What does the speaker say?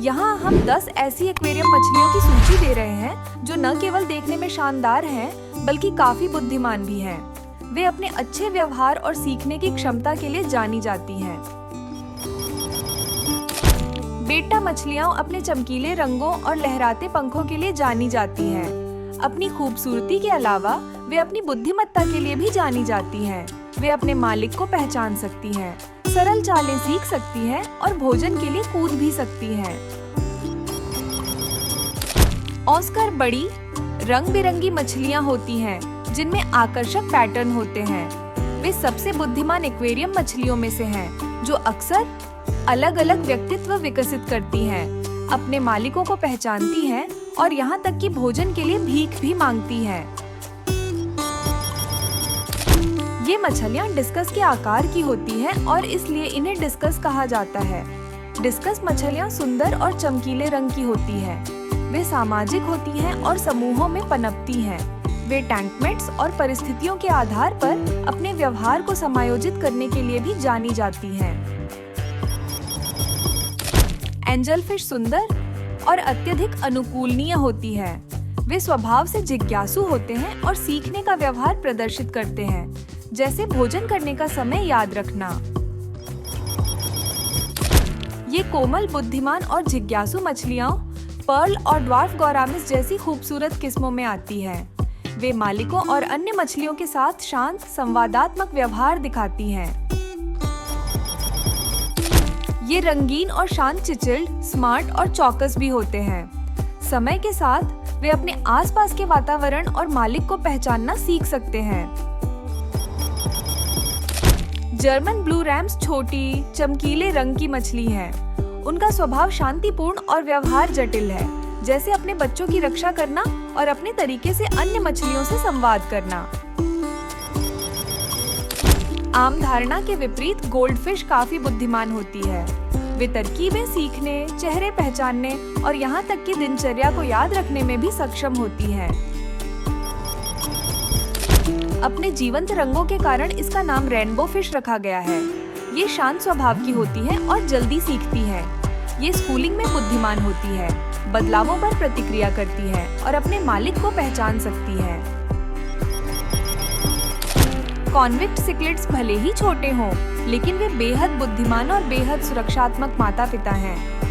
यहाँ हम 10 ऐसी एक्वेरियम मछलियों की सूची दे रहे हैं जो न केवल देखने में शानदार हैं, बल्कि काफी बुद्धिमान भी हैं। वे अपने अच्छे व्यवहार और सीखने की क्षमता के लिए जानी जाती हैं। बेटा मछलियाँ अपने चमकीले रंगों और लहराते पंखों के लिए जानी जाती हैं। अपनी खूबसूरती के अलावा वे अपनी बुद्धिमत्ता के लिए भी जानी जाती हैं। वे अपने मालिक को पहचान सकती हैं, सरल चालें सीख सकती हैं और भोजन के लिए कूद भी सकती हैं। ऑस्कर बड़ी रंग बिरंगी मछलियां होती हैं जिनमें आकर्षक पैटर्न होते हैं। वे सबसे बुद्धिमान एक्वेरियम मछलियों में से हैं, जो अक्सर अलग अलग व्यक्तित्व विकसित करती हैं, अपने मालिकों को पहचानती हैं और यहाँ तक कि भोजन के लिए भीख भी मांगती हैं। ये मछलियाँ डिस्कस के आकार की होती हैं और इसलिए इन्हें डिस्कस कहा जाता है। डिस्कस मछलियाँ सुंदर और चमकीले रंग की होती हैं। वे सामाजिक होती हैं और समूहों में पनपती हैं। वे टैंकमेट्स और परिस्थितियों के आधार पर अपने व्यवहार को समायोजित करने के लिए भी जानी जाती हैं। एंजलफिश सुंदर और अत्यधिक अनुकूलनीय होती है। वे स्वभाव से जिज्ञासु होते हैं और सीखने का व्यवहार प्रदर्शित करते हैं, जैसे भोजन करने का समय याद रखना। ये कोमल, बुद्धिमान और जिज्ञासु मछलियाँ पर्ल और ड्वार्फ गौरामिस जैसी खूबसूरत किस्मों में आती हैं। वे मालिकों और अन्य मछलियों के साथ शांत, संवादात्मक व्यवहार दिखाती हैं। ये रंगीन और शांत, चिचिल्ड, स्मार्ट और चौकस भी होते हैं। समय के साथ वे अपने आसपास के वातावरण और मालिक को पहचानना सीख सकते हैं। जर्मन ब्लू रैम्स छोटी, चमकीले रंग की मछली है। उनका स्वभाव शांतिपूर्ण और व्यवहार जटिल है, जैसे अपने बच्चों की रक्षा करना और अपने तरीके से अन्य मछलियों से संवाद करना। आम धारणा के विपरीत गोल्डफिश काफी बुद्धिमान होती है। वे तरकीबें सीखने, चेहरे पहचानने और यहाँ तक कि दिनचर्या को याद रखने में भी सक्षम होती है। अपने जीवंत रंगों के कारण इसका नाम रेनबो फिश रखा गया है। ये शांत स्वभाव की होती है और जल्दी सीखती है। ये स्कूलिंग में बुद्धिमान होती है, बदलावों पर प्रतिक्रिया करती है और अपने मालिक को पहचान सकती है। कॉन्विक्ट सिक्लेट्स भले ही छोटे हों, लेकिन वे बेहद बुद्धिमान और बेहद सुरक्षात्मक माता-पिता हैं।